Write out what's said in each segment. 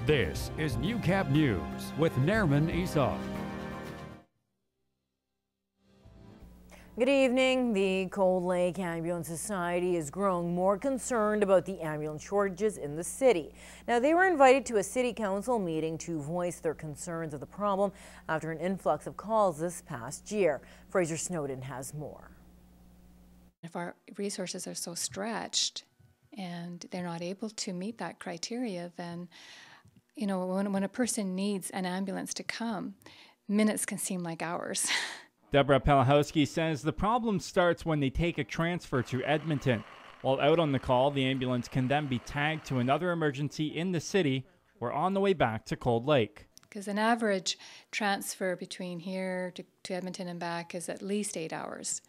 This is Newcap News with Nerman Esau. Good evening. The Cold Lake Ambulance Society is growing more concerned about the ambulance shortages in the city. Now, they were invited to a city council meeting to voice their concerns of the problem after an influx of calls this past year. Fraser Snowden has more. If our resources are so stretched and they're not able to meet that criteria, then, you know, when a person needs an ambulance to come, minutes can seem like hours. Deborah Pelahowski says the problem starts when they take a transfer to Edmonton. While out on the call, the ambulance can then be tagged to another emergency in the city or on the way back to Cold Lake. Because an average transfer between here to Edmonton and back is at least 8 hours.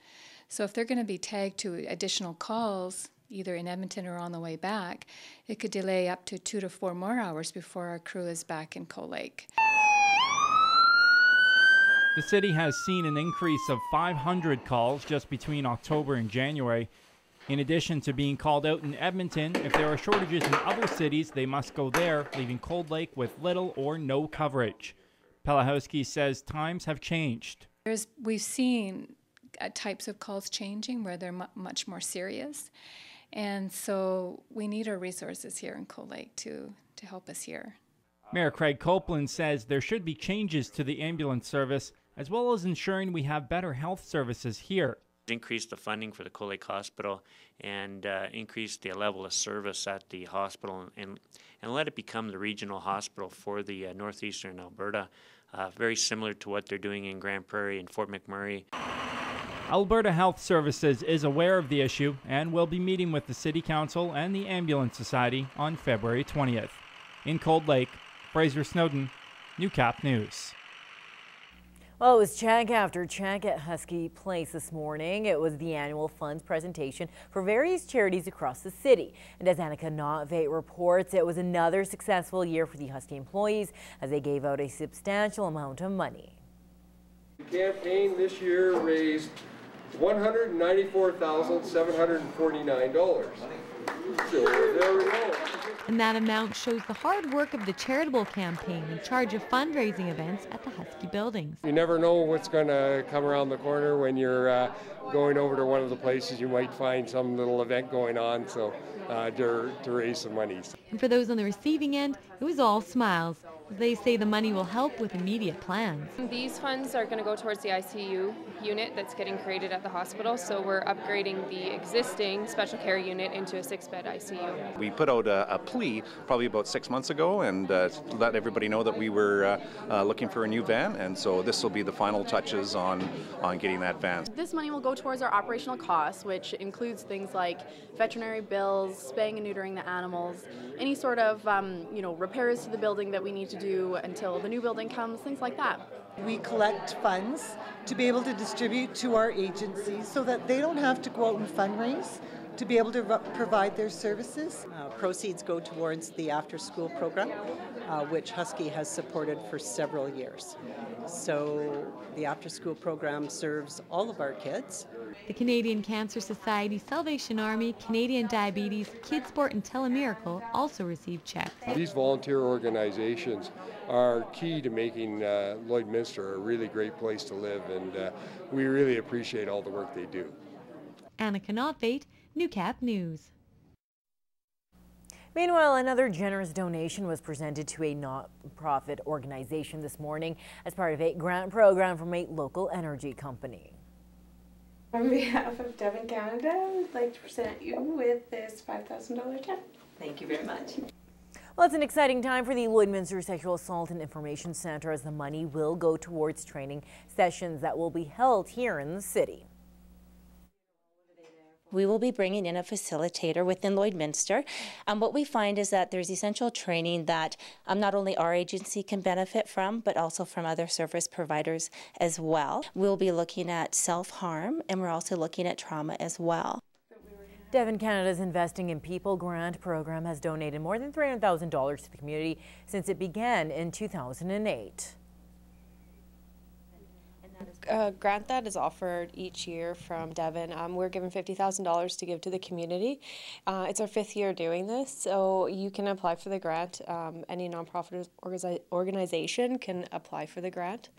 So if they're going to be tagged to additional calls, either in Edmonton or on the way back, it could delay up to 2 to 4 more hours before our crew is back in Cold Lake. The city has seen an increase of 500 calls just between October and January. In addition to being called out in Edmonton, if there are shortages in other cities, they must go there, leaving Cold Lake with little or no coverage. Pelahowski says times have changed. We've seen types of calls changing where they're much more serious. And so we need our resources here in Cold Lake to help us here. Mayor Craig Copeland says there should be changes to the ambulance service, as well as ensuring we have better health services here. Increase the funding for the Cold Lake Hospital and increase the level of service at the hospital and let it become the regional hospital for the northeastern Alberta, very similar to what they're doing in Grand Prairie and Fort McMurray. Alberta Health Services is aware of the issue and will be meeting with the City Council and the Ambulance Society on February 20th. In Cold Lake, Fraser Snowden, Newcap News. Well, it was check after check at Husky Place this morning. It was the annual funds presentation for various charities across the city. And as Annika Notveit reports, it was another successful year for the Husky employees as they gave out a substantial amount of money. The campaign this year raised $194,749. So there we go. And that amount shows the hard work of the charitable campaign in charge of fundraising events at the Husky buildings. You never know what's going to come around the corner when you're going over to one of the places. You might find some little event going on, so to raise some money. And for those on the receiving end, it was all smiles. They say the money will help with immediate plans. These funds are going to go towards the ICU unit that's getting created at the hospital, so we're upgrading the existing special care unit into a 6-bed ICU. We put out a plea probably about 6 months ago and let everybody know that we were looking for a new van, and so this will be the final touches on getting that van. This money will go towards our operational costs, which includes things like veterinary bills, spaying and neutering the animals, any sort of repairs to the building that we need to do until the new building comes, things like that. We collect funds to be able to distribute to our agencies so that they don't have to go out and fundraise to be able to provide their services. Proceeds go towards the after-school program, which Husky has supported for several years. So the after-school program serves all of our kids. The Canadian Cancer Society, Salvation Army, Canadian Diabetes, Kids Sport and Telemiracle also received checks. These volunteer organizations are key to making Lloydminster a really great place to live, and we really appreciate all the work they do. Annika Notveit, Newcap News. Meanwhile, another generous donation was presented to a not-profit organization this morning as part of a grant program from a local energy company. On behalf of Devon Canada, I would like to present you with this $5,000 check. Thank you very much. Well, it's an exciting time for the Lloydminster Sexual Assault and Information Center as the money will go towards training sessions that will be held here in the city. We will be bringing in a facilitator within Lloydminster. What we find is that there's essential training that not only our agency can benefit from, but also from other service providers as well. We'll be looking at self-harm, and we're also looking at trauma as well. Devon Canada's Investing in People grant program has donated more than $300,000 to the community since it began in 2008. grant that is offered each year from Devon. We're given $50,000 to give to the community. It's our 5th year doing this, so you can apply for the grant. Any nonprofit organization can apply for the grant.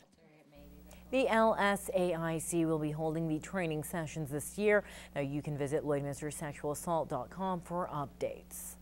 The LSAIC will be holding the training sessions this year. Now you can visit LloydminsterSexualAssault.com for updates.